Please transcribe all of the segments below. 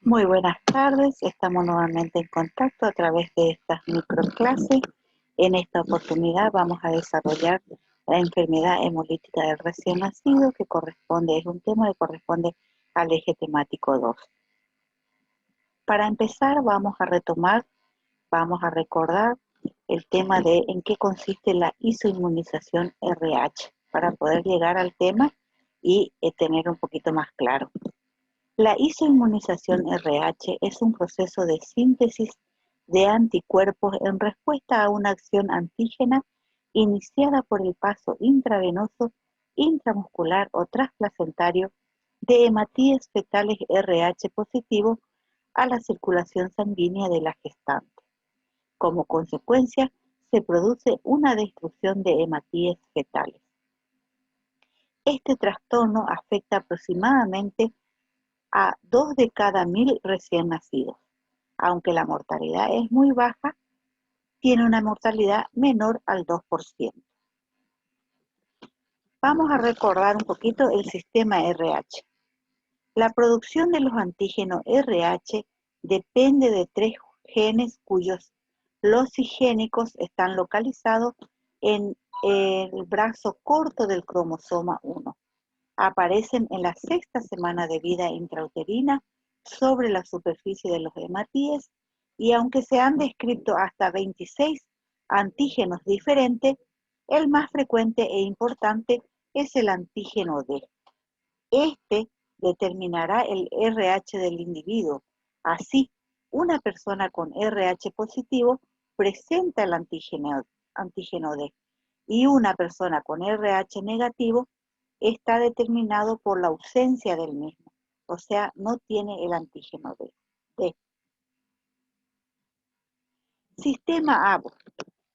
Muy buenas tardes, estamos nuevamente en contacto a través de estas microclases. En esta oportunidad vamos a desarrollar la enfermedad hemolítica del recién nacido, que es un tema que corresponde al eje temático 2. Para empezar vamos a recordar el tema de en qué consiste la isoinmunización RH, para poder llegar al tema y tener un poquito más claro. La isoinmunización RH es un proceso de síntesis de anticuerpos en respuesta a una acción antígena iniciada por el paso intravenoso, intramuscular o transplacentario de hematíes fetales RH positivos a la circulación sanguínea de la gestante. Como consecuencia, se produce una destrucción de hematíes fetales. Este trastorno afecta aproximadamente a 2 de cada 1000 recién nacidos. Aunque la mortalidad es muy baja, tiene una mortalidad menor al 2%. Vamos a recordar un poquito el sistema RH. La producción de los antígenos RH depende de 3 genes cuyos losigénicos están localizados en el brazo corto del cromosoma 1. Aparecen en la 6ª semana de vida intrauterina sobre la superficie de los hematíes, y aunque se han descrito hasta 26 antígenos diferentes, el más frecuente e importante es el antígeno D. Este determinará el RH del individuo. Así, una persona con RH positivo presenta el antígeno D, y una persona con RH negativo está determinado por la ausencia del mismo, o sea, no tiene el antígeno D. Sistema ABO.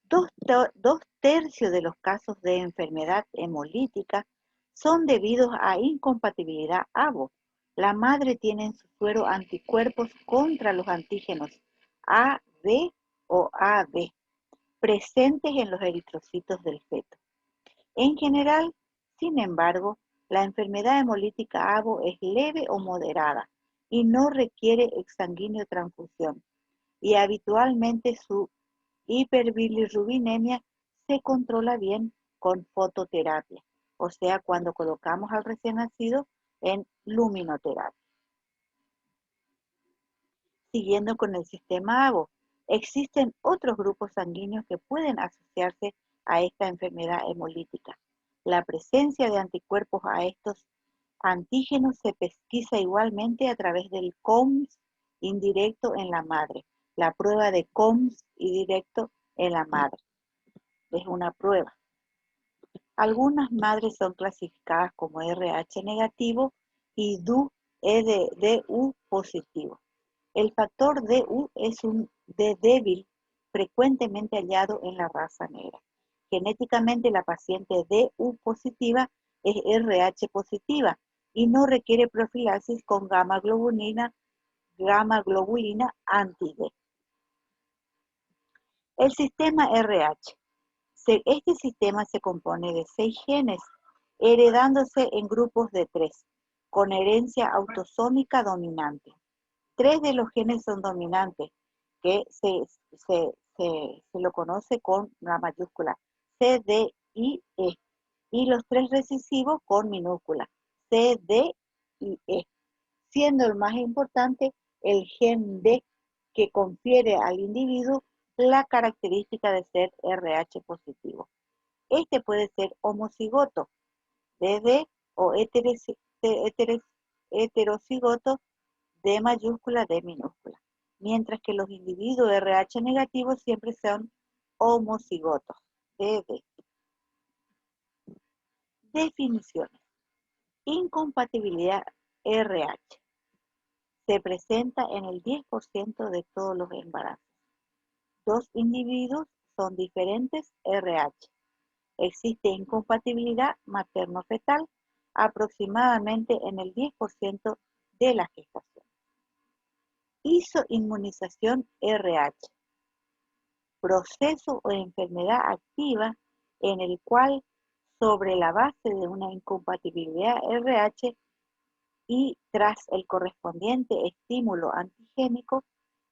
Dos tercios de los casos de enfermedad hemolítica son debidos a incompatibilidad ABO. La madre tiene en su suero anticuerpos contra los antígenos AB o AB, presentes en los eritrocitos del feto. En general, sin embargo, la enfermedad hemolítica ABO es leve o moderada y no requiere exsanguíneo transfusión, y habitualmente su hiperbilirrubinemia se controla bien con fototerapia, o sea, cuando colocamos al recién nacido en luminoterapia. Siguiendo con el sistema ABO, existen otros grupos sanguíneos que pueden asociarse a esta enfermedad hemolítica. La presencia de anticuerpos a estos antígenos se pesquisa igualmente a través del COMS indirecto en la madre. La prueba de COMS indirecto en la madre es una prueba. Algunas madres son clasificadas como RH negativo y DU positivo. El factor DU es un D débil frecuentemente hallado en la raza negra. Genéticamente, la paciente DU positiva es RH positiva y no requiere profilaxis con gamma globulina anti-D. El sistema RH. Este sistema se compone de 6 genes, heredándose en grupos de 3, con herencia autosómica dominante. 3 de los genes son dominantes, que se lo conoce con la mayúscula C, D, I, E, y los 3 recesivos con minúscula C, D y E, siendo el más importante el gen D, que confiere al individuo la característica de ser RH positivo. Este puede ser homocigoto, DD, o heterocigoto, D mayúscula, D minúscula, mientras que los individuos RH negativos siempre son homocigotos, DD. Definiciones. Incompatibilidad RH. Se presenta en el 10% de todos los embarazos. 2 individuos son diferentes RH. Existe incompatibilidad materno-fetal aproximadamente en el 10% de la gestación. Isoinmunización RH. Proceso o enfermedad activa en el cual, sobre la base de una incompatibilidad RH, y tras el correspondiente estímulo antigénico,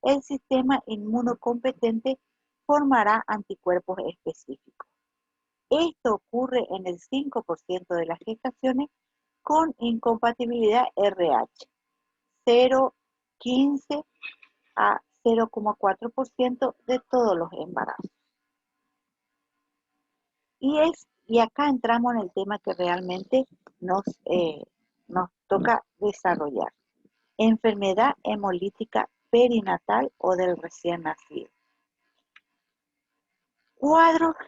el sistema inmunocompetente formará anticuerpos específicos. Esto ocurre en el 5% de las gestaciones con incompatibilidad RH, 0,15 a 0,4% de todos los embarazos. Y acá entramos en el tema que realmente nos toca desarrollar. Enfermedad hemolítica perinatal o del recién nacido.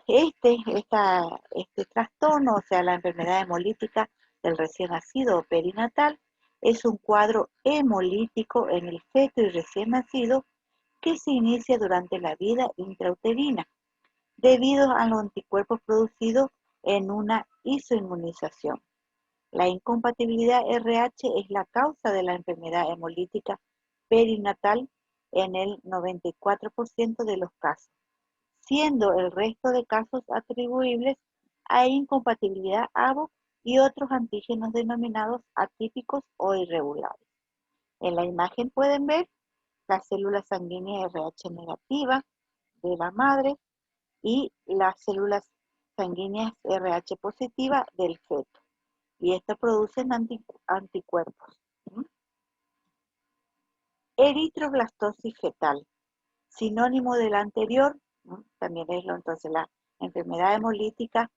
Este trastorno, o sea, la enfermedad hemolítica del recién nacido o perinatal, es un cuadro hemolítico en el feto y recién nacido que se inicia durante la vida intrauterina, debido a los anticuerpos producidos en una isoinmunización. La incompatibilidad RH es la causa de la enfermedad hemolítica perinatal en el 94% de los casos, siendo el resto de casos atribuibles a incompatibilidad ABO y otros antígenos denominados atípicos o irregulares. En la imagen pueden ver las células sanguíneas RH negativas de la madre y las células sanguíneas RH positivas del feto. Y estas producen anticuerpos. Eritroblastosis fetal, sinónimo del anterior, también es entonces la enfermedad hemolítica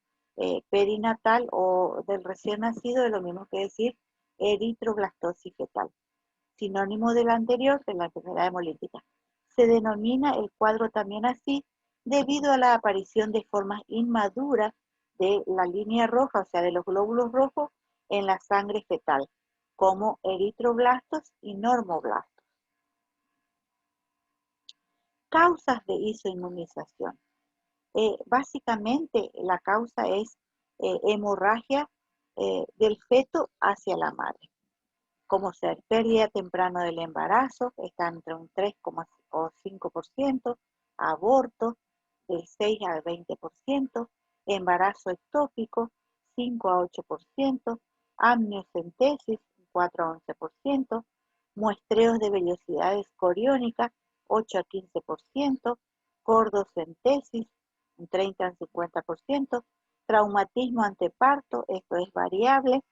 perinatal o del recién nacido, es lo mismo que decir eritroblastosis fetal. Sinónimo del anterior, de la enfermedad hemolítica. Se denomina el cuadro también así debido a la aparición de formas inmaduras de la línea roja, o sea, de los glóbulos rojos en la sangre fetal, como eritroblastos y normoblastos. Causas de isoinmunización. Básicamente la causa es hemorragia del feto hacia la madre, como ser pérdida temprana del embarazo, está entre un 3,5%, aborto del 6 al 20%, embarazo ectópico 5 a 8%, amniocentesis 4 a 11%, muestreos de vellosidades coriónicas 8 a 15%, cordocentesis un 30 al 50%, traumatismo anteparto, esto es variable,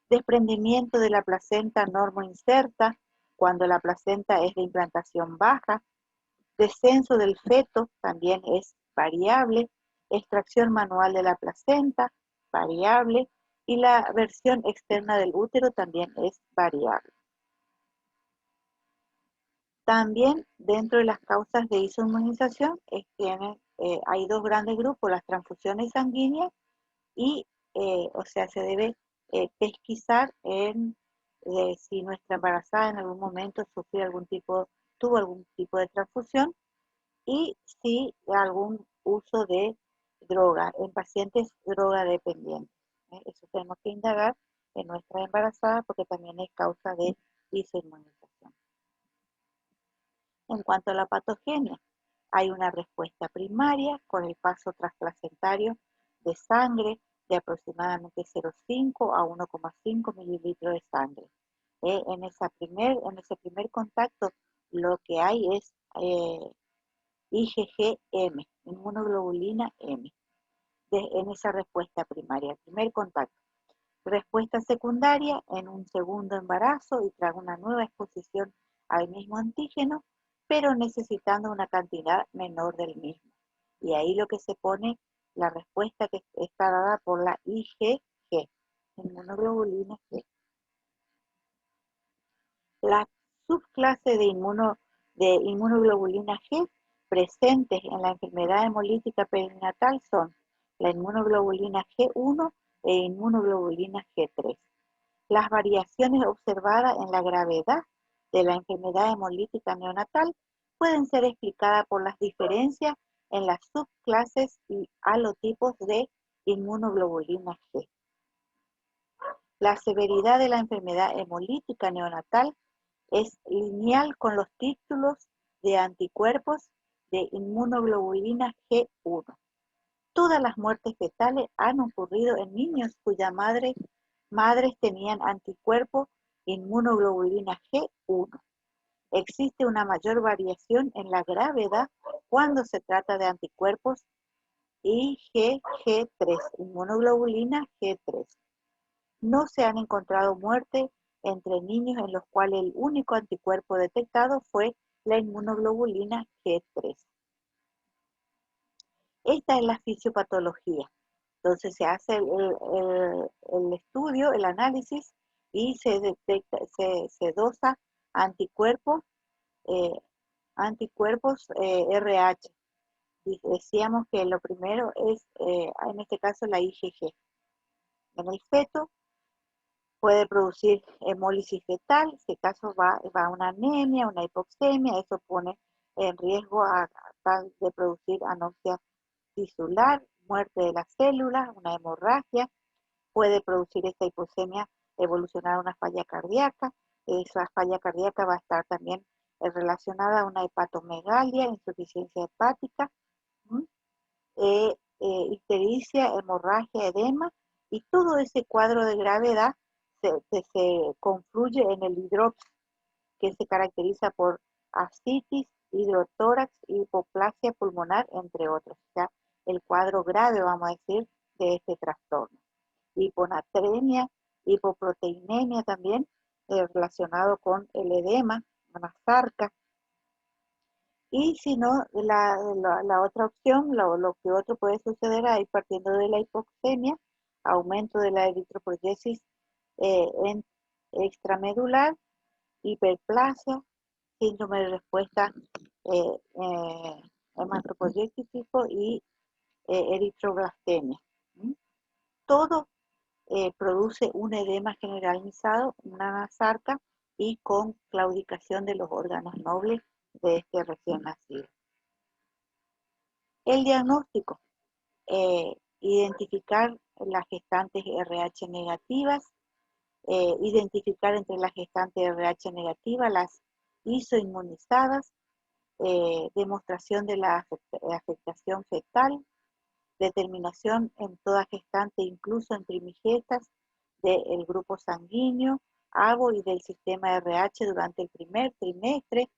desprendimiento de la placenta normoinserta cuando la placenta es de implantación baja, descenso del feto también es variable, extracción manual de la placenta, variable, y la versión externa del útero también es variable. También dentro de las causas de isoinmunización hay dos grandes grupos, las transfusiones sanguíneas y, o sea, se debe pesquisar en si nuestra embarazada en algún momento tuvo algún tipo de transfusión y si algún uso de droga en pacientes drogadependientes. Eso tenemos que indagar en nuestra embarazada porque también es causa de isoinmunización. En cuanto a la patogenia, hay una respuesta primaria con el paso transplacentario de sangre de aproximadamente 0,5 a 1,5 mililitros de sangre. En ese primer contacto lo que hay es IgG-M, inmunoglobulina M, en esa respuesta primaria, el primer contacto. Respuesta secundaria en un segundo embarazo y tras una nueva exposición al mismo antígeno, pero necesitando una cantidad menor del mismo. Y ahí lo que se pone, la respuesta que está dada por la IgG, inmunoglobulina G. Las subclases de inmunoglobulina G presentes en la enfermedad hemolítica perinatal son la inmunoglobulina G1 e inmunoglobulina G3. Las variaciones observadas en la gravedad de la enfermedad hemolítica neonatal pueden ser explicadas por las diferencias en las subclases y halotipos de inmunoglobulina G. La severidad de la enfermedad hemolítica neonatal es lineal con los títulos de anticuerpos de inmunoglobulina G1. Todas las muertes fetales han ocurrido en niños cuya madres tenían anticuerpos inmunoglobulina G1. Existe una mayor variación en la gravedad cuando se trata de anticuerpos IgG3, inmunoglobulina G3. No se han encontrado muertes entre niños en los cuales el único anticuerpo detectado fue la inmunoglobulina G3. Esta es la fisiopatología. Entonces se hace el estudio, el análisis y se detecta, se dosa anticuerpos, eh, RH. Decíamos que lo primero es, en este caso, la IgG. En el feto puede producir hemólisis fetal, en este caso va una anemia, una hipoxemia, eso pone en riesgo a tal de producir anoxia tisular, muerte de las células, una hemorragia, puede producir esta hipoxemia evolucionar a una falla cardíaca, esa falla cardíaca va a estar también relacionada a una hepatomegalia, insuficiencia hepática, ictericia, hemorragia, edema, y todo ese cuadro de gravedad se confluye en el hidrópico, que se caracteriza por ascitis, hidrotórax, hipoplasia pulmonar, entre otros. O sea, el cuadro grave, vamos a decir, de este trastorno. Hiponatremia, hipoproteinemia también, relacionado con el edema, una sarca. Y si no, la otra opción, lo que otro puede suceder ahí, partiendo de la hipoxemia, aumento de la eritropoyesis en extramedular, hiperplasia, síndrome de respuesta hematopoyético y eritroblastemia. Todo produce un edema generalizado, una sarca y con claudicación de los órganos nobles de este recién nacido. El diagnóstico, identificar las gestantes RH negativas, identificar entre las gestantes RH negativas las isoinmunizadas, demostración de la afectación fetal, determinación en toda gestante, incluso en primigestas, del grupo sanguíneo, ABO y del sistema RH durante el primer trimestre.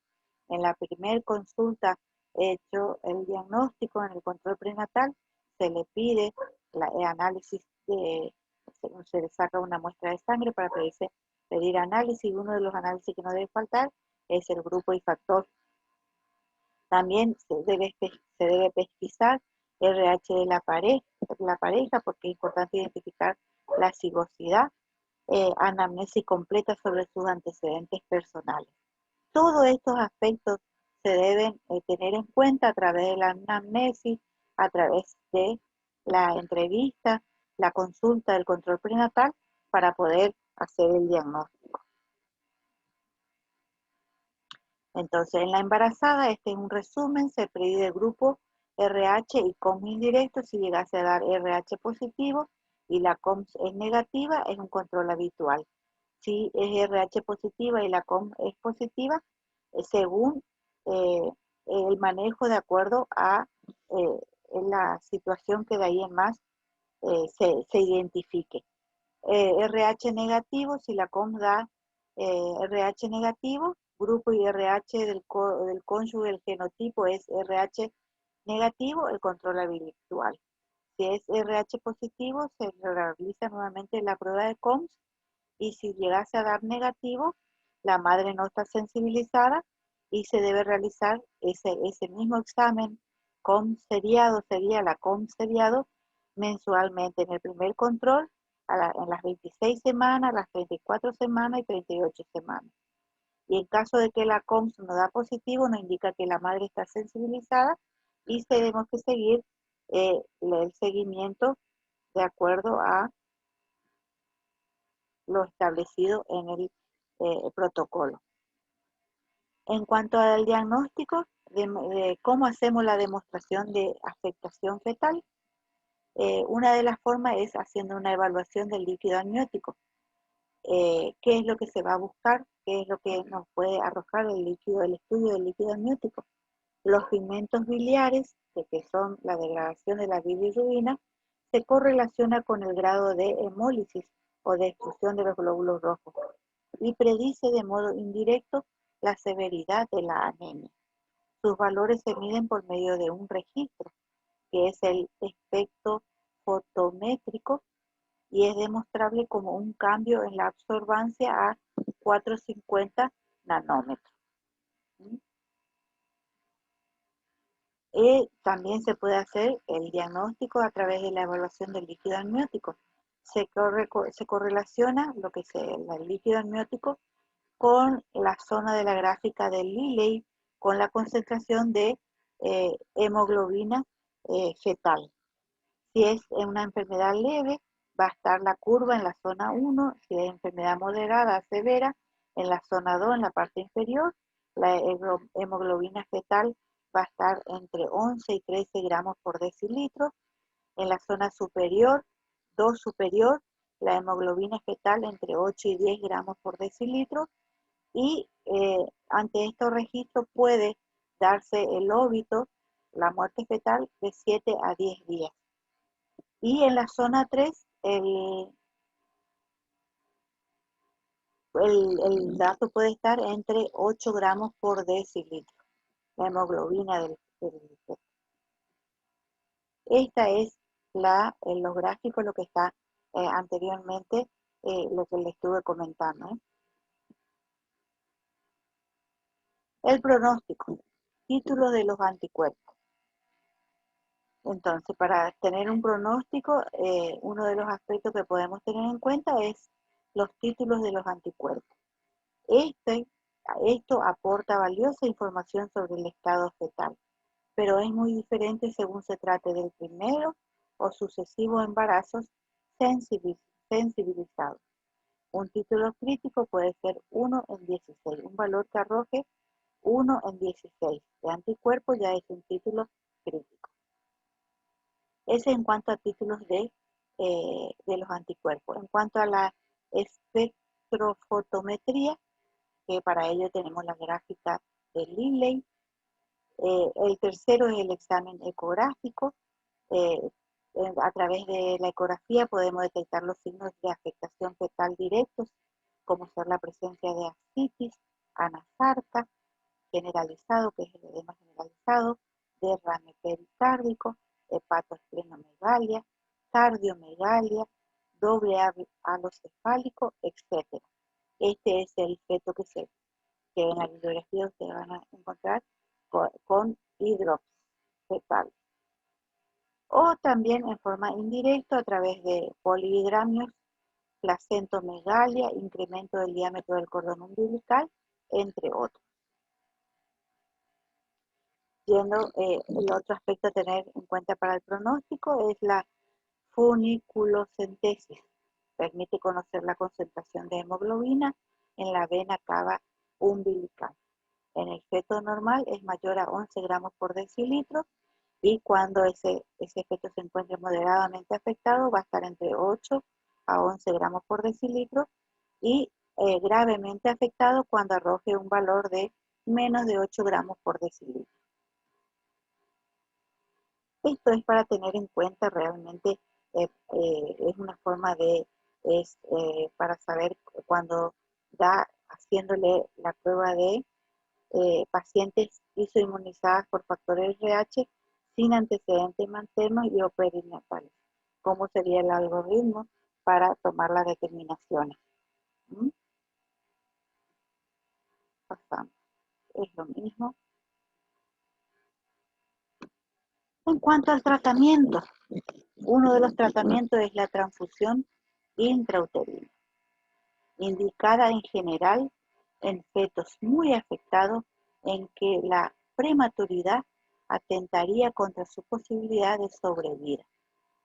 En la primera consulta hecho el diagnóstico en el control prenatal, se le pide el análisis, se le saca una muestra de sangre para pedir análisis. Uno de los análisis que no debe faltar es el grupo y factor. También se debe pesquisar RH de la pareja, porque es importante identificar la cigosidad, anamnesis completa sobre sus antecedentes personales. Todos estos aspectos se deben tener en cuenta a través de la anamnesis, a través de la entrevista, la consulta del control prenatal, para poder hacer el diagnóstico. Entonces, en la embarazada, este es un resumen, se pide el grupo RH y COMS indirecto. Si llegase a dar RH positivo y la COMS es negativa, es un control habitual. Si es RH positiva y la COMS es positiva, según el manejo de acuerdo a la situación que de ahí en más se identifique. RH negativo, si la COMS da RH negativo, grupo y RH del cónyuge, el genotipo es RH negativo, el control habitual. Si es RH positivo, se realiza nuevamente la prueba de COMS, y si llegase a dar negativo, la madre no está sensibilizada y se debe realizar ese mismo examen COMS seriado, sería la COMS seriado, mensualmente en el primer control, en las 26 semanas, las 34 semanas y 38 semanas. Y en caso de que la COMS no da positivo, nos indica que la madre está sensibilizada y tenemos que seguir el seguimiento de acuerdo a lo establecido en el protocolo. En cuanto al diagnóstico de cómo hacemos la demostración de afectación fetal, una de las formas es haciendo una evaluación del líquido amniótico. ¿Qué es lo que se va a buscar? ¿Qué es lo que nos puede arrojar el estudio del líquido amniótico? Los pigmentos biliares, que son la degradación de la bilirrubina, se correlaciona con el grado de hemólisis o de destrucción de los glóbulos rojos. y predice de modo indirecto la severidad de la anemia. Sus valores se miden por medio de un registro, que es el espectro fotométrico, y es demostrable como un cambio en la absorbancia a 450 nanómetros. También se puede hacer el diagnóstico a través de la evaluación del líquido amniótico. Se correlaciona lo que es el líquido amniótico con la zona de la gráfica del Lilley, con la concentración de hemoglobina fetal. Si es una enfermedad leve, va a estar la curva en la zona 1, si es enfermedad moderada, severa, en la zona 2, en la parte inferior, la hemoglobina fetal va a estar entre 11 y 13 gramos por decilitro. En la zona superior, 2 superior, la hemoglobina fetal entre 8 y 10 gramos por decilitro. Y ante estos registros puede darse el óbito, la muerte fetal, de 7 a 10 días. Y en la zona 3, el dato puede estar entre 8 gramos por decilitro, la hemoglobina del feto. Esta es los gráficos, lo que está anteriormente, lo que le estuve comentando. El pronóstico, título de los anticuerpos. Entonces, para tener un pronóstico, uno de los aspectos que podemos tener en cuenta es los títulos de los anticuerpos. Esto aporta valiosa información sobre el estado fetal, pero es muy diferente según se trate del primero o sucesivo embarazos sensibilizados. Un título crítico puede ser 1 en 16, un valor que arroje 1 en 16 de anticuerpos ya es un título crítico. Ese en cuanto a títulos de los anticuerpos. En cuanto a la espectrofotometría, que para ello tenemos la gráfica de Lilley. El tercero es el examen ecográfico. A través de la ecografía podemos detectar los signos de afectación fetal directos, como ser la presencia de ascitis, anasarca generalizado, que es el edema generalizado, derrame pericárdico, hepatoesplenomegalia, cardiomegalia, doble halocefálico, etc. Este es el feto que en la bibliografía ustedes van a encontrar con hidrops fetal. O también en forma indirecta a través de polihidramios, placentomegalia, incremento del diámetro del cordón umbilical, entre otros. El otro aspecto a tener en cuenta para el pronóstico es la funiculocentesis. Permite conocer la concentración de hemoglobina en la vena cava umbilical. En el feto normal es mayor a 11 gramos por decilitro, y cuando ese feto se encuentre moderadamente afectado va a estar entre 8 a 11 gramos por decilitro, y gravemente afectado cuando arroje un valor de menos de 8 gramos por decilitro. Esto es para tener en cuenta realmente, es una forma para saber cuando haciéndole la prueba de pacientes isoinmunizadas por factores RH sin antecedentes maternos y o perinatales. ¿Cómo sería el algoritmo para tomar las determinaciones? Pasamos. Es lo mismo. En cuanto al tratamiento, uno de los tratamientos es la transfusión intrauterina, indicada en general en fetos muy afectados en que la prematuridad atentaría contra su posibilidad de sobrevida,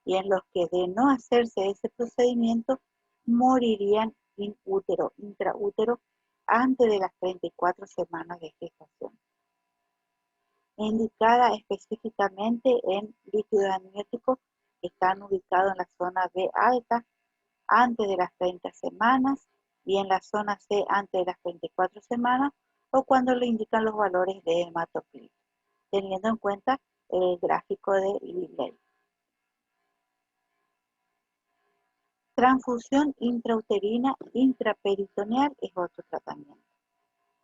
y en los que de no hacerse ese procedimiento morirían intraútero antes de las 34 semanas de gestación. Indicada específicamente en líquidos amnióticos que están ubicados en la zona B alta antes de las 30 semanas y en la zona C antes de las 34 semanas, o cuando le indican los valores de hematocrito, teniendo en cuenta el gráfico de Lilley. Transfusión intrauterina intraperitoneal es otro tratamiento.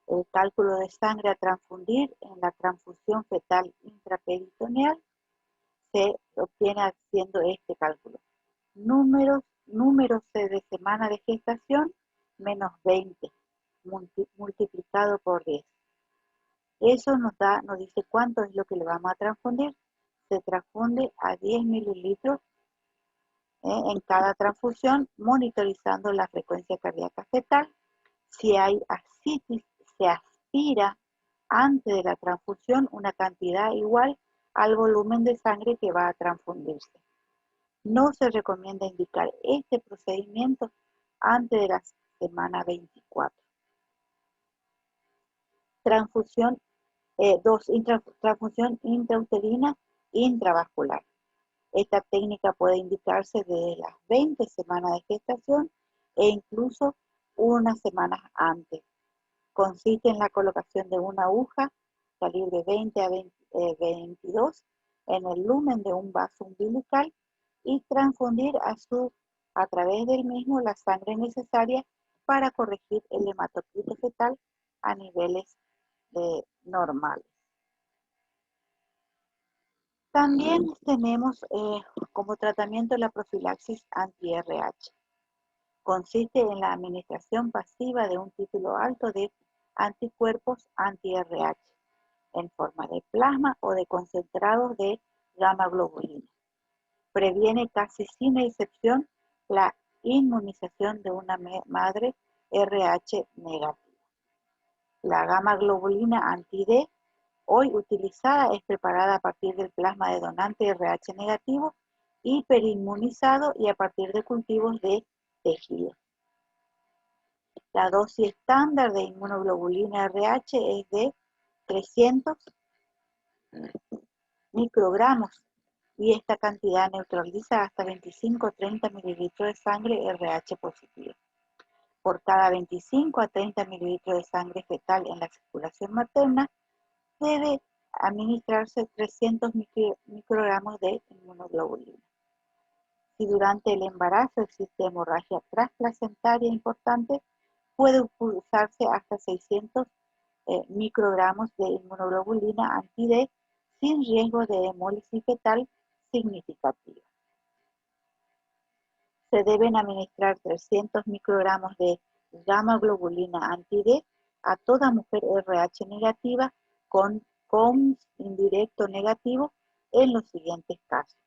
El cálculo de sangre a transfundir en la transfusión fetal intraperitoneal se obtiene haciendo este cálculo. Números de semana de gestación menos 20 multiplicado por 10. Eso nos dice cuánto es lo que le vamos a transfundir. Se transfunde a 10 mililitros en cada transfusión, monitorizando la frecuencia cardíaca fetal. Si hay ascitis, se aspira antes de la transfusión una cantidad igual al volumen de sangre que va a transfundirse. No se recomienda indicar este procedimiento antes de la semana 24. Transfusión 2. Transfusión intrauterina intravascular. Esta técnica puede indicarse desde las 20 semanas de gestación e incluso unas semanas antes. Consiste en la colocación de una aguja calibre 20 a 22 en el lumen de un vaso umbilical y transfundir a través del mismo la sangre necesaria para corregir el hematocrito fetal a niveles normales. También tenemos como tratamiento la profilaxis anti-RH. Consiste en la administración pasiva de un título alto de anticuerpos anti-RH en forma de plasma o de concentrados de gamma globulina. Previene casi sin excepción la inmunización de una madre RH negativa. La gamma globulina anti-D hoy utilizada es preparada a partir del plasma de donante RH negativo, hiperinmunizado y a partir de cultivos de tejido. La dosis estándar de inmunoglobulina RH es de 300 microgramos y esta cantidad neutraliza hasta 25 o 30 mililitros de sangre RH positiva. Por cada 25 a 30 mililitros de sangre fetal en la circulación materna, debe administrarse 300 microgramos de inmunoglobulina. Si durante el embarazo existe hemorragia transplacentaria importante, puede usarse hasta 600 microgramos de inmunoglobulina anti-D sin riesgo de hemólisis fetal significativa. Se deben administrar 300 microgramos de gamma globulina anti-D a toda mujer RH negativa con COMS indirecto negativo en los siguientes casos.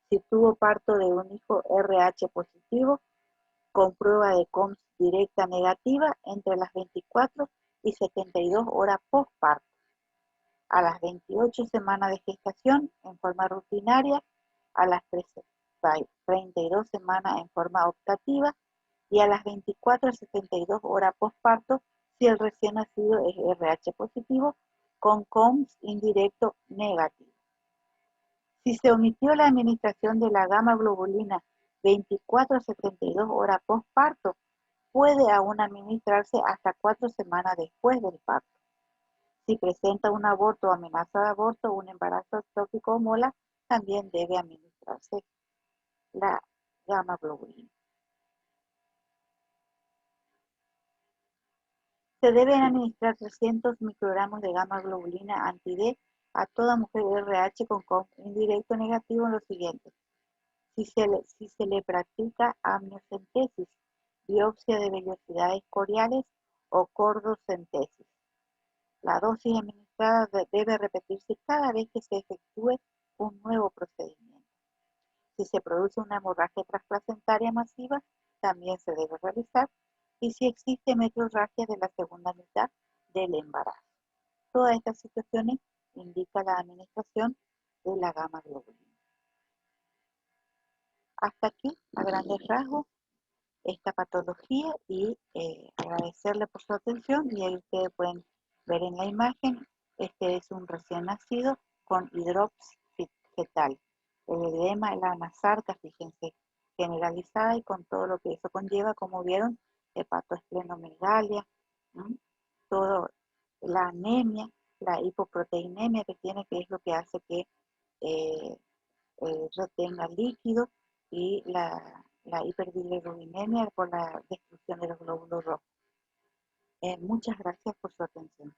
Si tuvo parto de un hijo RH positivo, con prueba de COMS directa negativa entre las 24 y 72 horas postparto. A las 28 semanas de gestación en forma rutinaria, a las 32 semanas en forma optativa y a las 24 a 72 horas postparto si el recién nacido es RH positivo con COMS indirecto negativo. Si se omitió la administración de la gamma globulina 24 a 72 horas postparto, puede aún administrarse hasta 4 semanas después del parto. Si presenta un aborto o amenaza de aborto o un embarazo ectópico o mola, también debe administrarse la gamma globulina. Se deben administrar 300 microgramos de gamma globulina anti-D a toda mujer RH con COMS indirecto negativo en lo siguiente. Si se le practica amniocentesis, biopsia de vellosidades coriales o cordocentesis. La dosis administrada debe repetirse cada vez que se efectúe un nuevo procedimiento. Si se produce una hemorragia transplacentaria masiva, también se debe realizar. Y si existe metrorragia de la segunda mitad del embarazo. Todas estas situaciones indican la administración de la gamma globulina. Hasta aquí, a grandes rasgos, esta patología y agradecerle por su atención. Y ahí ustedes pueden ver en la imagen, este es un recién nacido con hidrops fetal. El edema, la anasarca, fíjense, generalizada y con todo lo que eso conlleva, como vieron, hepatoesplenomegalia, todo, la anemia, la hipoproteinemia que tiene, que es lo que hace que retenga líquido y la hiperbilirubinemia por la destrucción de los glóbulos rojos. Muchas gracias por su atención.